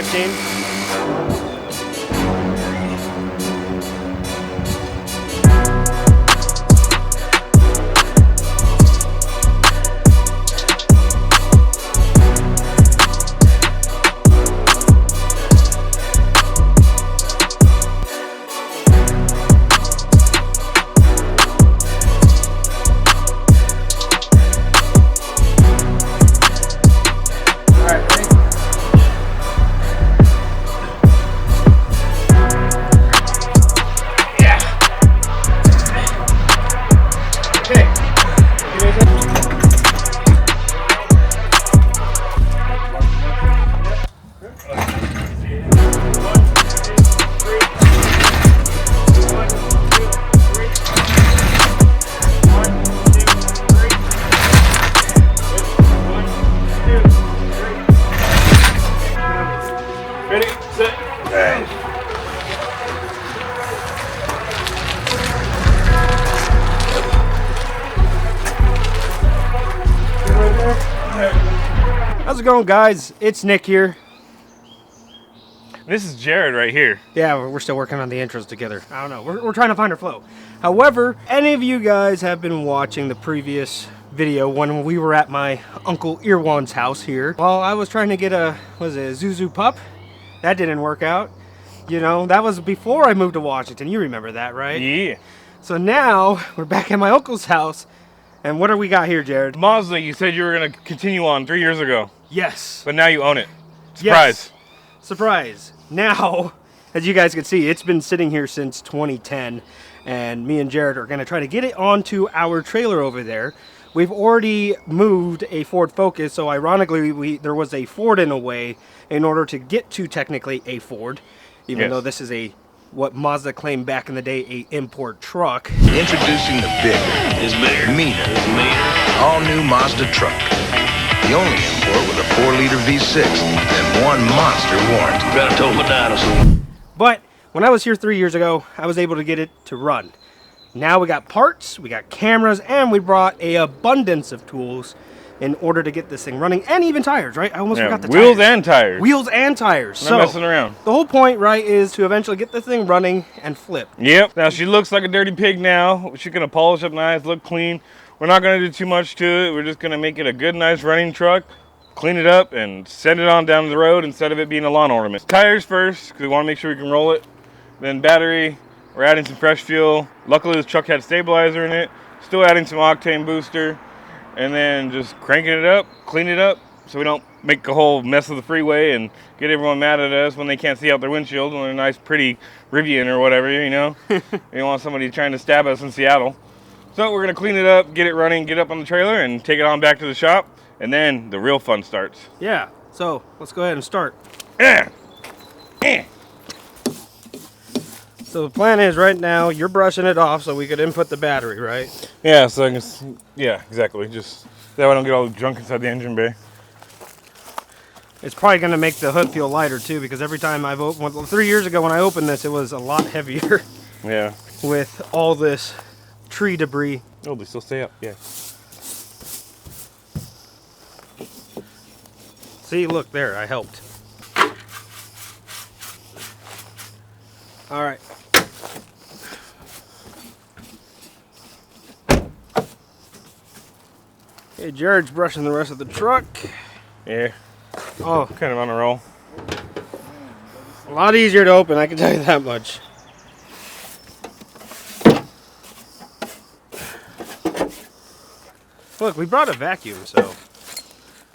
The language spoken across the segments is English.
15. Ready, set, bang. How's it going, guys? It's Nick here. This is Jared right here. Yeah, we're still working on the intros together. I don't know. We're trying to find our flow. However, any of you guys have been watching the previous video when we were at my Uncle Irwan's house here. Well, I was trying to get a Zuzu pup. That didn't work out. You know, that was before I moved to Washington. You remember that, right? Yeah. So now we're back at my uncle's house. And what do we got here, Jared? Mazda, you said you were going to continue on 3 years ago. Yes. But now you own it. Surprise. Yes. Surprise. Now, as you guys can see, it's been sitting here since 2010. And me and Jared are going to try to get it onto our trailer over there. We've already moved a Ford Focus, so ironically, there was a Ford in a way in order to get to technically a Ford, even though this is what Mazda claimed back in the day, a import truck. Introducing the bigger, meaner, all-new Mazda truck. The only import with a 4-liter V6 and one monster warranty. Gotta tow my dinosaur. But when I was here 3 years ago, I was able to get it to run. Now we got parts, we got cameras, and we brought an abundance of tools in order to get this thing running, and even tires, right? I almost forgot the wheels tires. and tires. Wheels and tires. Not messing around. The whole point, right, is to eventually get the thing running and flip. Yep. Now she looks like a dirty pig now. She's gonna polish up nice, look clean. We're not gonna do too much to it. We're just gonna make it a good, nice running truck, clean it up, and send it on down the road instead of it being a lawn ornament. Tires first, because we want to make sure we can roll it. Then battery. We're adding some fresh fuel. Luckily this truck had stabilizer in it. Still adding some octane booster. And then just cranking it up, clean it up, so we don't make a whole mess of the freeway and get everyone mad at us when they can't see out their windshield when they're nice, pretty Rivian or whatever, you know? You don't want somebody trying to stab us in Seattle. So we're gonna clean it up, get it running, get up on the trailer, and take it on back to the shop. And then the real fun starts. Yeah, so let's go ahead and start. So the plan is right now you're brushing it off so we could input the battery, right? Yeah, so I can, yeah, exactly. Just that way I don't get all the junk inside the engine bay. It's probably going to make the hood feel lighter too, because every time I've opened, 3 years ago when I opened this, it was a lot heavier. Yeah. With all this tree debris. Oh, they still stay up, yeah. See, look there, I helped. All right. Okay, Jared's brushing the rest of the truck. Yeah. Oh, Kind of on a roll. a lot easier to open, I can tell you that much. Look, we brought a vacuum, so.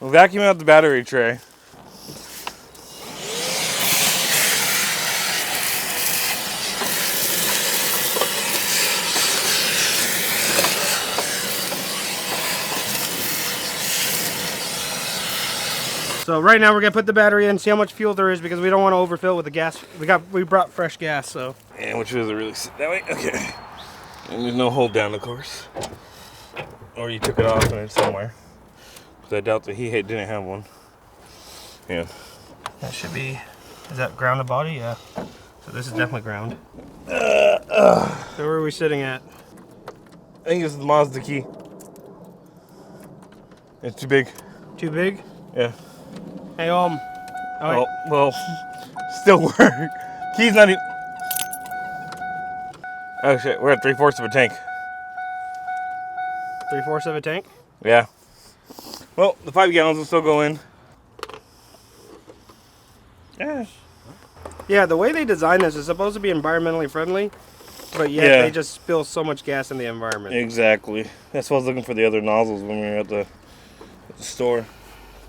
We'll vacuum out the battery tray. So right now we're gonna put the battery in, see how much fuel there is, because we don't want to overfill with the gas. We brought fresh gas, so. And which doesn't really sit that way. Okay. And there's no hold down, of course. Or you took it off and it's somewhere. Because I doubt that he didn't have one. Yeah. That should be. Is that grounded body? Yeah. So this is definitely ground. So where are we sitting at? I think this is the Mazda key. It's too big. Too big? Yeah. Hey, Oh, well, still work. Key's not even. Oh shit, we're at 3/4 of a tank. 3/4 of a tank? Yeah. Well, the 5 gallons will still go in. Yeah. Yeah, the way they design this is supposed to be environmentally friendly, but yet Yeah. they just spill so much gas in the environment. Exactly. That's why I was looking for the other nozzles when we were at the store.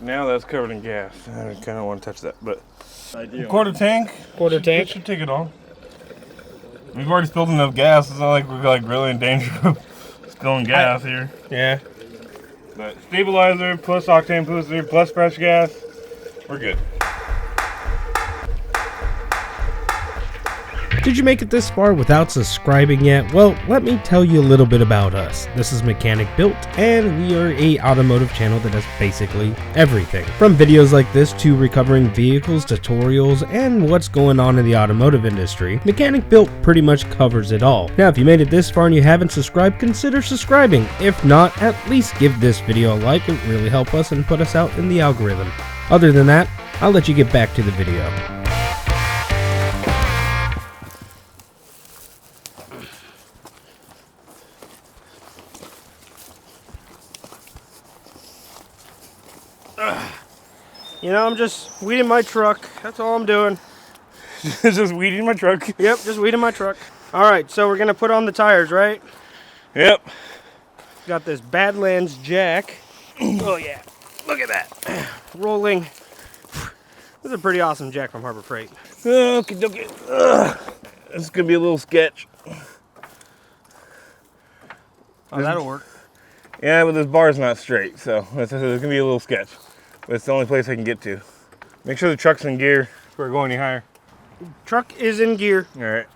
Now that's covered in gas. I kind of want to touch that, but quarter tank. Quarter tank? Should take it on. We've already spilled enough gas. It's not like we're like really in danger of spilling gas here. Yeah. But stabilizer plus octane booster plus fresh gas, we're good. Did you make it this far without subscribing yet? Well, let me tell you a little bit about us. This is Mechanicbuilt, and we are a automotive channel that does basically everything. From videos like this to recovering vehicles, tutorials, and what's going on in the automotive industry, Mechanicbuilt pretty much covers it all. Now, if you made it this far and you haven't subscribed, consider subscribing. If not, at least give this video a like. It would really help us and put us out in the algorithm. Other than that, I'll let you get back to the video. You know, I'm just weeding my truck. That's all I'm doing. Just weeding my truck. Yep, just weeding my truck. All right, so we're gonna put on the tires, right? Yep. Got this Badlands jack. Oh yeah, look at that. Rolling. This is a pretty awesome jack from Harbor Freight. Okay, okay. This is gonna be a little sketch. Oh, that'll work. Yeah, but this bar's not straight, so it's gonna be a little sketch. But it's the only place I can get to. Make sure the truck's in gear before we go any higher. Truck is in gear. All right.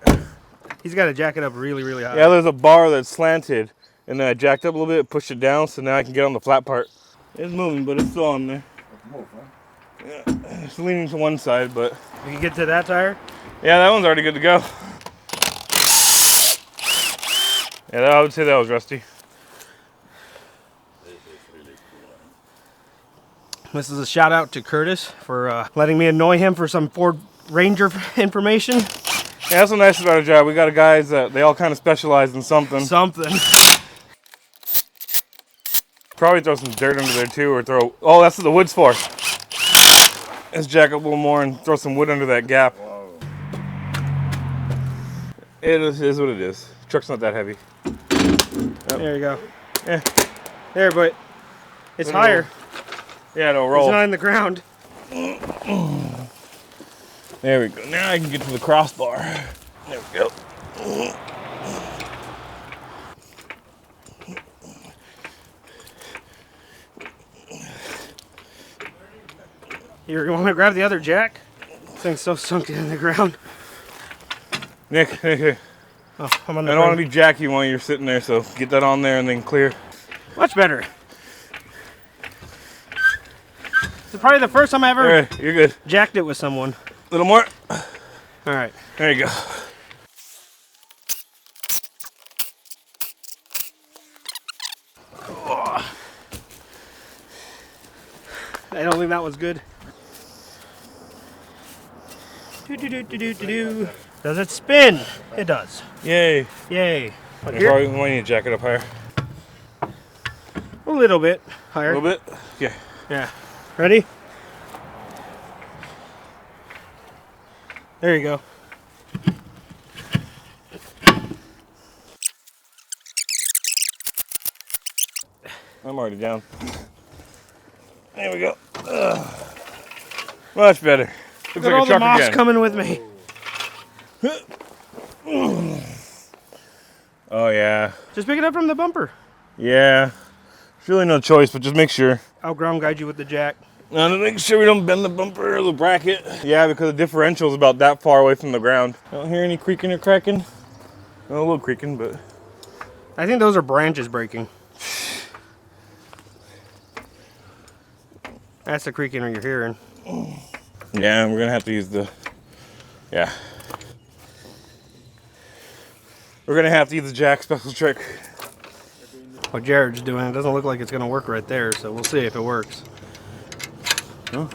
He's got to jack it up really, really high. Yeah, there's a bar that's slanted, and then I jacked up a little bit, pushed it down, so now I can get on the flat part. It's moving, but it's still on there. Yeah, it's leaning to one side, but You can get to that tire. yeah, that one's already good to go. Yeah, I would say that was rusty. This is a shout out to Curtis for letting me annoy him for some Ford Ranger information. Yeah, that's what's nice about our job. We got guys that they all kind of specialize in something. Probably throw some dirt under there too, or throw. Oh, that's what the wood's for. Let's jack up a little more and throw some wood under that gap. It is what it is. Truck's not that heavy. Yep. There you go. Yeah. There, but it's higher. Yeah, it'll It's roll. not in the ground. There we go. Now I can get to the crossbar. There we go. You want me to grab the other jack? This thing's so sunk in the ground. Nick, here. Oh, I'm on the I don't want to be jacky while you're sitting there, so get that on there and then clear. Much better. It's probably the first time I ever All right, you're good. jacked it with someone. A little more. All right. There you go. I don't think that was good. Do. Does it spin? It does. Yay. Yay. But We here, probably might need to jack it up higher. a little bit higher. A little bit? Yeah. Yeah. Ready? There you go. I'm already down. There we go. Much better. Looks Look like at all a the truck moss again. coming with me. Oh yeah. Just pick it up from the bumper. Yeah. There's really no choice, but just make sure. I'll ground guide you with the jack. Now to make sure we don't bend the bumper or the bracket. Yeah, because the differential is about that far away from the ground. I don't hear any creaking or cracking. Well, a little creaking, but I think those are branches breaking. That's the creaking you're hearing. yeah, we're gonna have to use the. Yeah. We're gonna have to use the jack special trick. What Jared's doing, it doesn't look like it's gonna work right there, so we'll see if it works. Huh?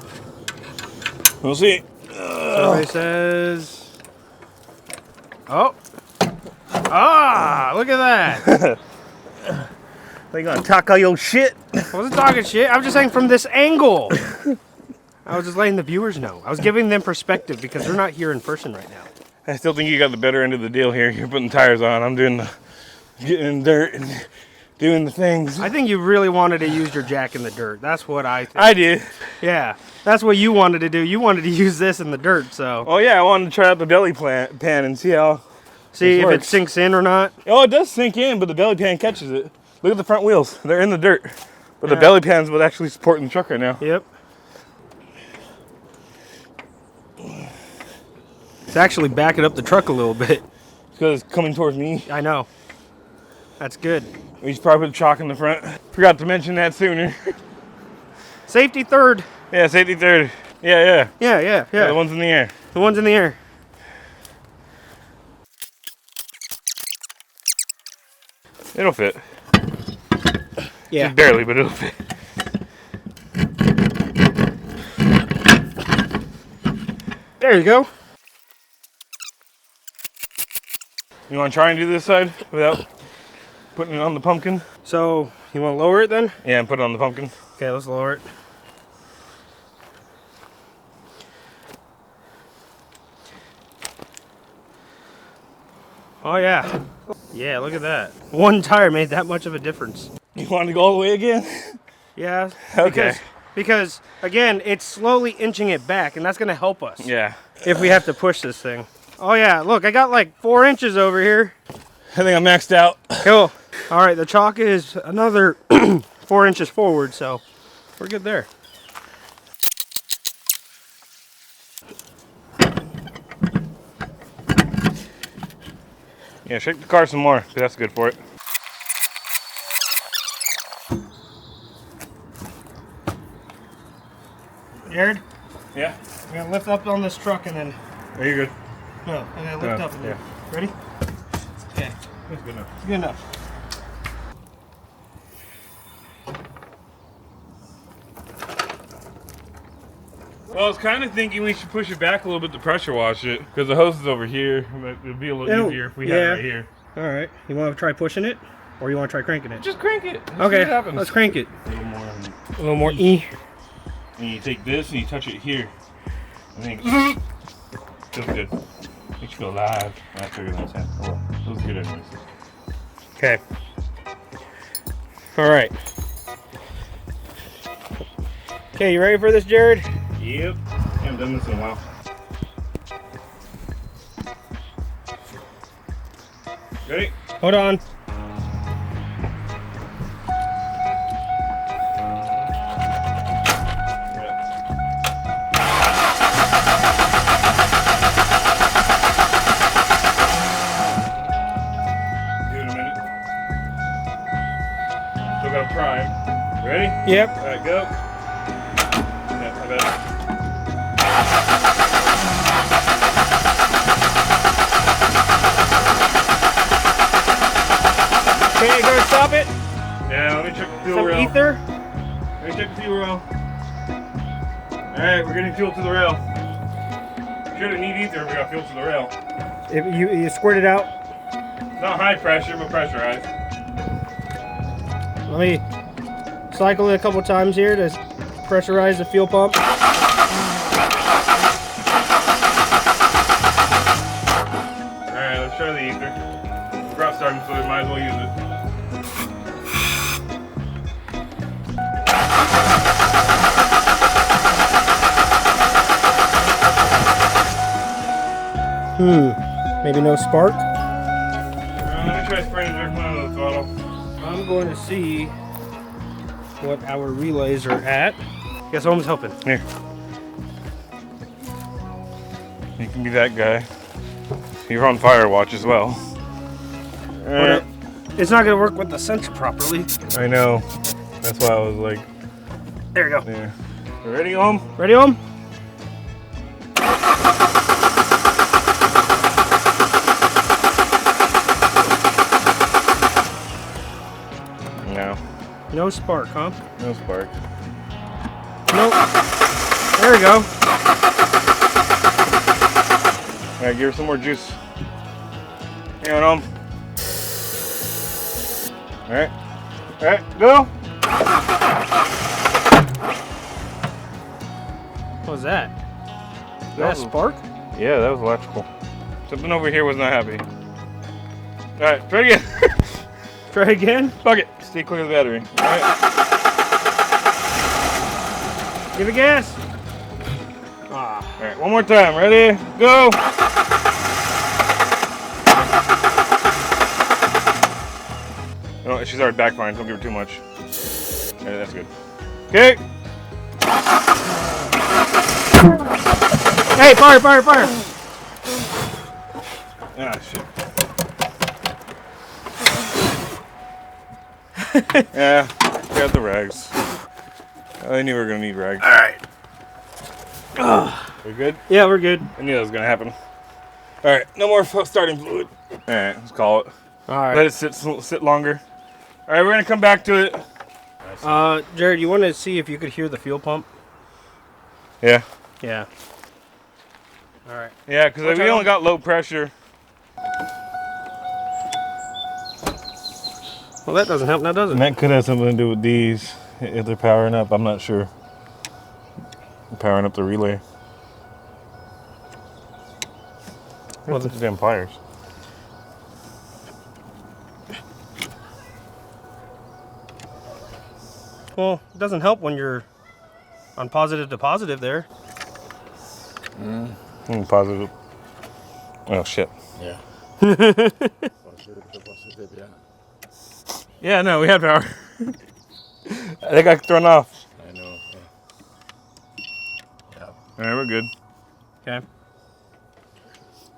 We'll see. Survey says. Oh. Ah, look at that. They gonna talk all your shit? I wasn't talking shit. I was just saying from this angle. I was just letting the viewers know. I was giving them perspective because they're not here in person right now. I still think you got the better end of the deal here. You're putting tires on. I'm doing the getting in dirt and doing the things. I think you really wanted to use your jack in the dirt. That's what I think. I did. Yeah, that's what you wanted to do. You wanted to use this in the dirt, so. Oh yeah, I wanted to try out the belly pan and see how. See if it works. sinks in or not. Oh, it does sink in, but the belly pan catches it. Look at the front wheels. They're in the dirt. But Yeah. the belly pan's what's actually supporting the truck right now. Yep. It's actually backing up the truck a little bit. Because it's coming towards me. I know. That's good. We should probably put chalk in the front. Forgot to mention that sooner. Safety third. Yeah, safety third. Yeah. Yeah. The ones in the air. The ones in the air. It'll fit. Yeah. Just barely, but it'll fit. There you go. You want to try and do this side without putting it on the pumpkin? So, you want to lower it then? Yeah, and put it on the pumpkin. Okay, let's lower it. Oh yeah. Yeah, look at that. One tire made that much of a difference. You want to go all the way again? Yeah. Okay. Because again, it's slowly inching it back, and that's going to help us. Yeah. If we have to push this thing. Oh yeah, look, I got like 4 inches over here. I think I'm maxed out. Cool. All right, the chalk is another 4 inches forward, so we're good there. Yeah, shake the car some more, because that's good for it. Jared, Yeah. we're going to lift up on this truck and then... Are you good? No, I'm going to lift No, up. yeah. Ready? Okay, That's good enough. good enough. Well, I was kind of thinking we should push it back a little bit to pressure wash it, because the hose is over here. But it'd be a little easier if we had it right here. All right, you want to try pushing it? Or you want to try cranking it? Just crank it. Let's see Okay, what happens. let's crank it. A little more. A little more E. And you take this and you touch it here. I think feels good. Makes you go live. I figured that's it. Oh, well, feels good anyways. Okay. All right. Okay, you ready for this, Jared? Yep. I haven't done this in a while. Ready? Hold on. Give it a minute. Still got to prime. Ready? Yep. All right, go. Yeah, I bet. Okay, go stop it. Yeah, let me check the fuel Some rail. ether. Let me check the fuel rail. Alright, we're getting fuel to the rail. Shouldn't need ether if we got fuel to the rail. If you squirt it out. It's not high pressure, but pressurized. Let me cycle it a couple times here to pressurize the fuel pump. Alright, let's try the ether. We're cross starting, so we might as well use it. Maybe no spark. Let me try spraying directly onto the throttle. I'm going to see what our relays are at. Guess someone's helping. Here. You can be that guy. You're on fire watch as well. Alright. It's not going to work with the sensor properly. I know. That's why I was like, There you go. there. Ready, home? Ready, home? No. No spark, huh? No spark. Nope. There we go. All right, give her some more juice. Hang on. All right, go. What was that? That That was- spark? Yeah, that was electrical. Something over here was not happy. All right, try it again. Try again. Fuck it. Stay clear of the battery. All right. Give it gas. Ah. All right, one more time. Ready? Go. Oh, she's already backfiring. Don't give her too much. Yeah, that's good. Okay. Hey, fire! Ah, shit. Yeah, got the rags. I knew we were gonna need rags. All right. We good? Yeah, we're good. I knew that was gonna happen. All right, no more starting fluid. All right, let's call it. All right. Let it sit longer. All right, we're gonna come back to it. Jared, you want to see if you could hear the fuel pump? Yeah. Yeah. All right. Yeah, because we only got low pressure. Well, that doesn't help now, does it? And that could have something to do with these, if they're powering up. I'm not sure. Powering up the relay. Well, What's the damn pliers? Well, it doesn't help when you're on positive to positive there. Positive. Oh shit. Yeah. Yeah, no, we had power. They got thrown off. I know. Yeah. All right, we're good. Okay.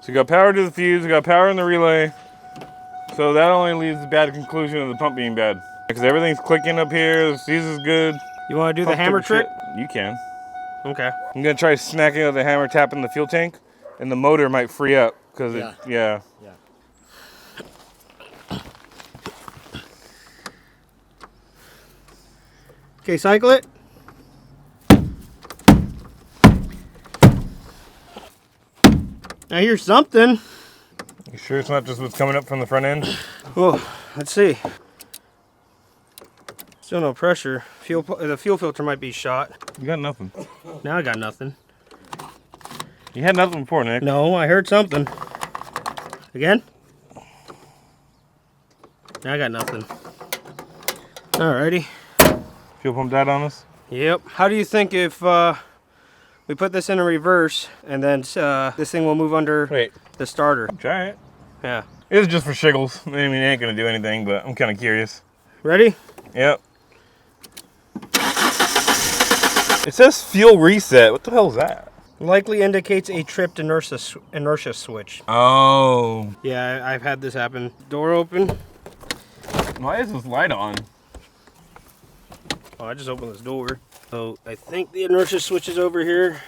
So we got power to the fuse, we got power in the relay. So that only leaves the bad conclusion of the pump being bad. Because everything's clicking up here, the fuse is good. You want to do the Pump hammer took a trick? shit. You can. Okay. I'm gonna try smacking with the hammer, tapping the fuel tank, and the motor might free up. Because yeah. Okay, cycle it. I hear something. You sure it's not just what's coming up from the front end? Oh, let's see. Still no pressure. The fuel filter might be shot. You got nothing. Now I got nothing. You had nothing before, Nick. No, I heard something. Again? Now I got nothing. Alrighty. Fuel pump died on us? Yep. How do you think if we put this in a reverse and then this thing will move under Wait. the starter? Try it. Yeah. It's just for shiggles. I mean, it ain't gonna do anything, but I'm kind of curious. Ready? Yep. It says fuel reset. What the hell is that? Likely indicates a tripped inertia switch. Oh. Yeah, I've had this happen. Door open. Why is this light on? Oh, I just opened this door. So I think the inertia switch is over here.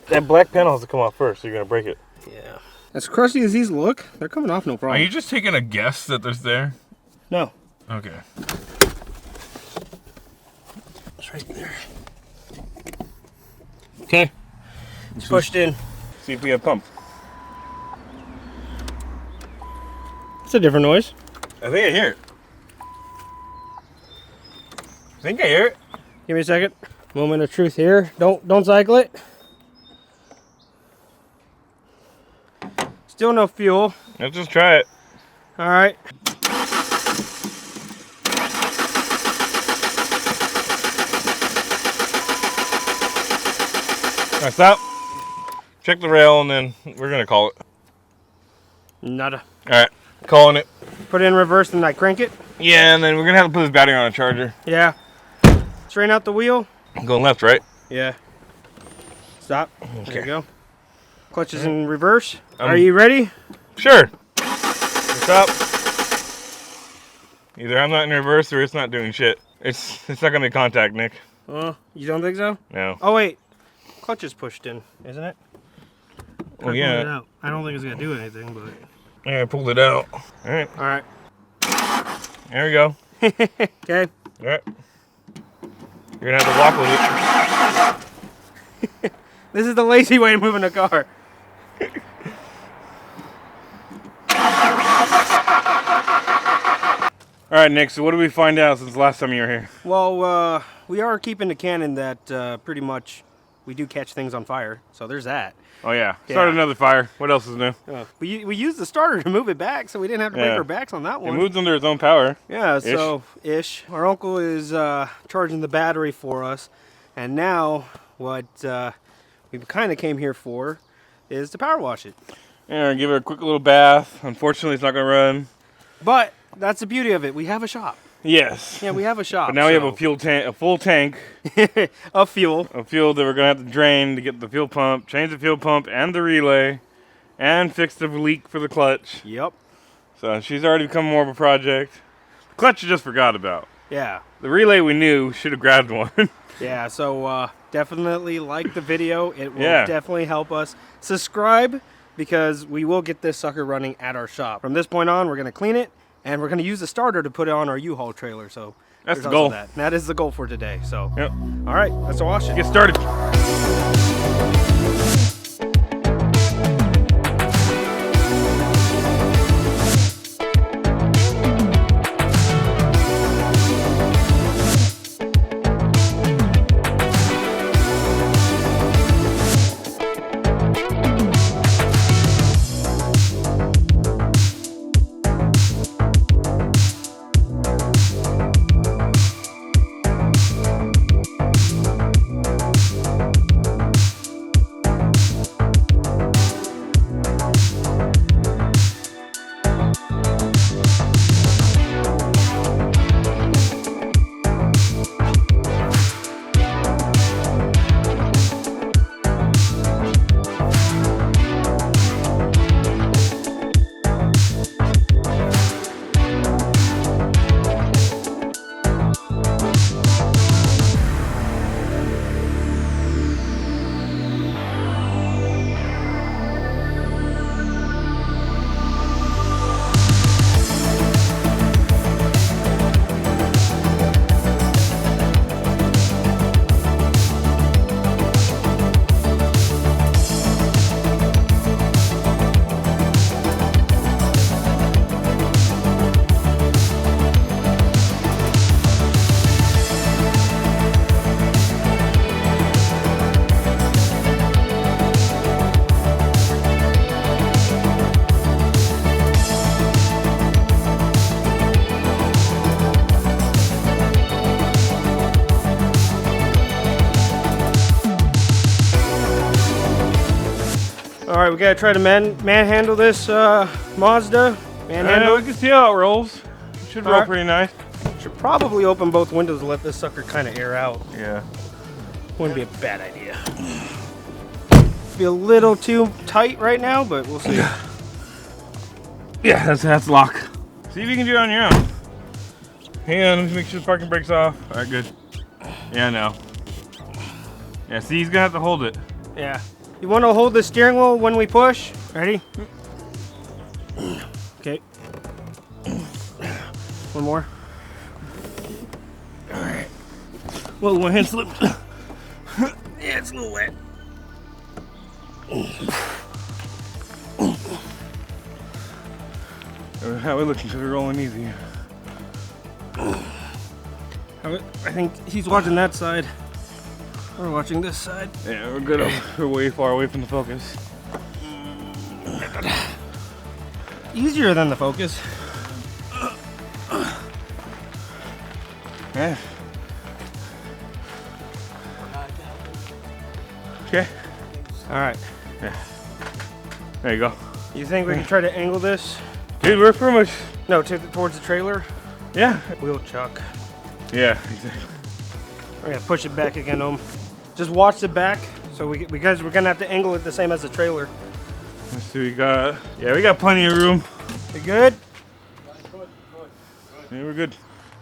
That black panel has to come off first, so you're gonna break it. Yeah. As crusty as these look, they're coming off no Are problem. you just taking a guess that there's there? No. Okay. It's right there. Okay. It's pushed in. See if we have pump. It's a different noise. I think I hear it. I think I hear it. Give me a second. Moment of truth here. Don't cycle it. Still no fuel. Let's just try it. All right. All right, stop. Check the rail, and then we're gonna call it. Nada. All right, calling it. Put it in reverse and I crank it. Yeah, and then we're gonna have to put this battery on a charger. Yeah. Straighten out the wheel. Going left, right? Yeah. Stop. There Okay. you go. Clutch is in reverse. Are you ready? Sure. Stop. Either I'm not in reverse or it's not doing shit. It's not gonna make contact, Nick. You don't think so? No. Oh wait. Clutch is pushed in, isn't it? Oh Pull it yeah. out. I don't think it's gonna do anything, but. Yeah, I pulled it out. All right. All right. There we go. Okay. All right. You're gonna have to walk with it. This is the lazy way of moving a car. All right, Nick, so what did we find out since the last time you were here? Well, we are keeping the canon that pretty much we do catch things on fire. So there's that. Oh, yeah. Started another fire. What else is new? We used the starter to move it back, so we didn't have to break our backs on that one. It moved under its own power. Yeah, so ish. Our uncle is charging the battery for us, and now what we kind of came here for is to power wash it. Yeah, give it a quick little bath. Unfortunately, it's not going to run. But that's the beauty of it. We have a shop. Yes. Yeah, we have a shop. But now we have a fuel tank, a full tank of fuel. of fuel that we're going to have to drain to get the fuel pump, change the fuel pump and the relay, and fix the leak for the clutch. Yep. So she's already become more of a project. The clutch you just forgot about. Yeah. The relay we knew, should have grabbed one. Yeah, so definitely like the video. It will definitely help us. Subscribe, because we will get this sucker running at our shop. From this point on, we're going to clean it, and we're going to use the starter to put it on our U-Haul trailer. So that's the goal. That is the goal for today. So, yep. All right, let's wash it. Get started. All right, we got to try to manhandle this Mazda. Manhandle. We can see how it rolls. It should roll pretty nice. Should probably open both windows to let this sucker kind of air out. Yeah. Wouldn't be a bad idea. Be a little too tight right now, but we'll see. Yeah, that's lock. See if you can do it on your own. Hang on, let me make sure the parking brake's off. All right, good. Yeah, no. Yeah, see, he's gonna have to hold it. Yeah. You want to hold the steering wheel when we push? Ready? Okay. One more. All right. Whoa, my hand slipped. Yeah, it's a little wet. How we looking? Because we're rolling easy. I think he's watching that side. We're watching this side. Yeah, we're good. We're way far away from the focus. Easier than the Focus. Yeah. Okay. All right. Yeah. There you go. You think we can try to angle this? Dude, we're pretty much... No, towards the trailer. Yeah. Wheel chuck. Yeah, exactly. We're gonna push it back again, Just watch the back. So because we're gonna have to angle it the same as the trailer. Let's see, we got... Yeah, we got plenty of room. You good? Yeah, we're good.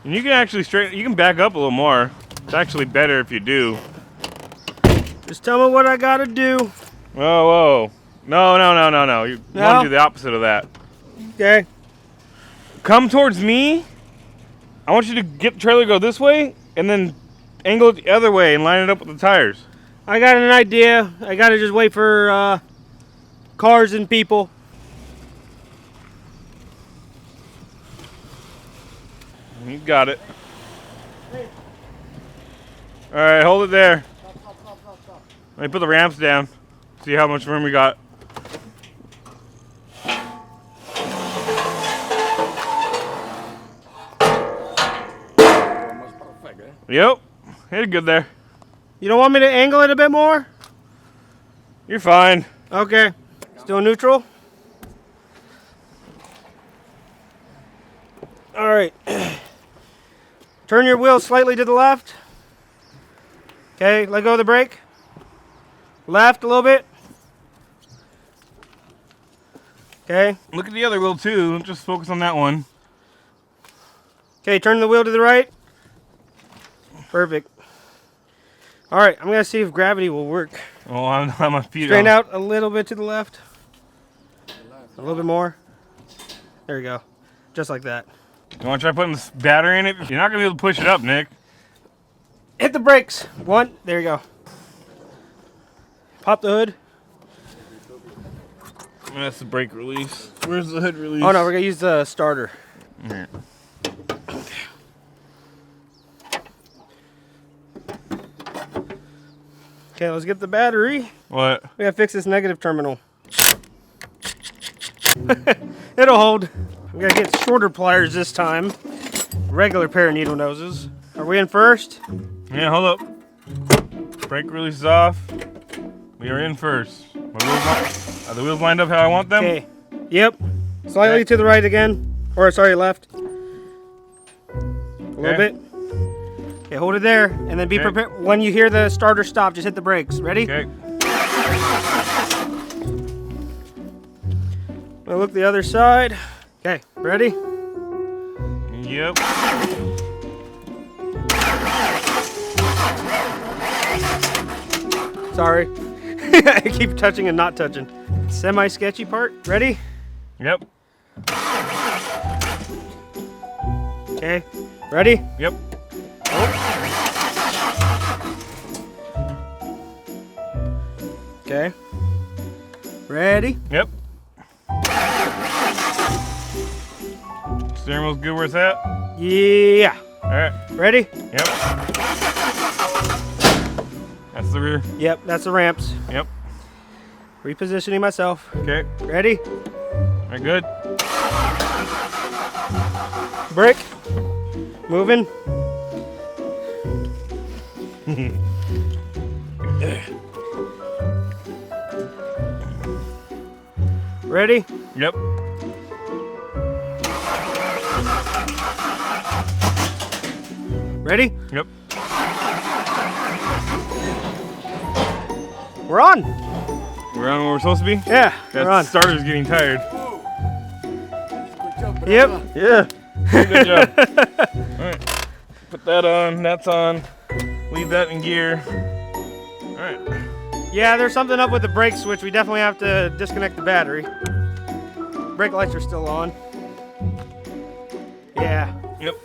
And you can actually you can back up a little more. It's actually better if you do. Just tell me what I gotta do. Whoa, whoa. No. You want to do the opposite of that. Okay. Come towards me. I want you to get the trailer to go this way, and then angle it the other way and line it up with the tires. I got an idea. I gotta just wait for cars and people. You got it. All right, hold it there. Let me put the ramps down. See how much room we got. Yep, hit it good there. You don't want me to angle it a bit more? You're fine. Okay. Still neutral? All right. Turn your wheel slightly to the left. Okay, let go of the brake. Left a little bit. Okay. Look at the other wheel too. Don't just focus on that one. Okay, turn the wheel to the right. Perfect. All right, I'm gonna see if gravity will work. Oh, I'm on my feet. Straighten out a little bit to the left. A little bit more. There you go. Just like that. You want to try putting this battery in it? You're not gonna be able to push it up, Nick. Hit the brakes. One. There you go. Pop the hood. That's the brake release. Where's the hood release? Oh no, we're gonna use the starter. Yeah. Okay, let's get the battery. What? We gotta fix this negative terminal. It'll hold. We gotta get shorter pliers this time. Regular pair of needle noses. Are we in first? Yeah, hold up. Brake release is off. We are in first. Are the wheels lined up how I want them? Okay. Yep. Slightly Okay. to the right again. Or sorry, left. A little Okay. bit. Okay, hold it there. And then be Okay. prepared. When you hear the starter stop, just hit the brakes. Ready? Okay. Now look the other side. Okay, ready? Yep. Sorry. I keep touching and not touching. Semi-sketchy part. Ready? Yep. Okay. Ready? Yep. Okay. Ready? Yep. Steering wheel's good where it's at? Yeah. All right. Ready? Yep. That's the rear. Yep, that's the ramps. Yep. Repositioning myself. Okay. Ready? All right, good. Brake. Moving. Ready? Yep. Ready? Yep. We're on. We're on where we're supposed to be? Yeah, That we're on. starter's getting tired. Yep. Yeah. Good job. All right. Put that on. That's on. Leave that in gear. All right. Yeah, there's something up with the brake switch. We definitely have to disconnect the battery. Brake lights are still on. Yeah. Yep.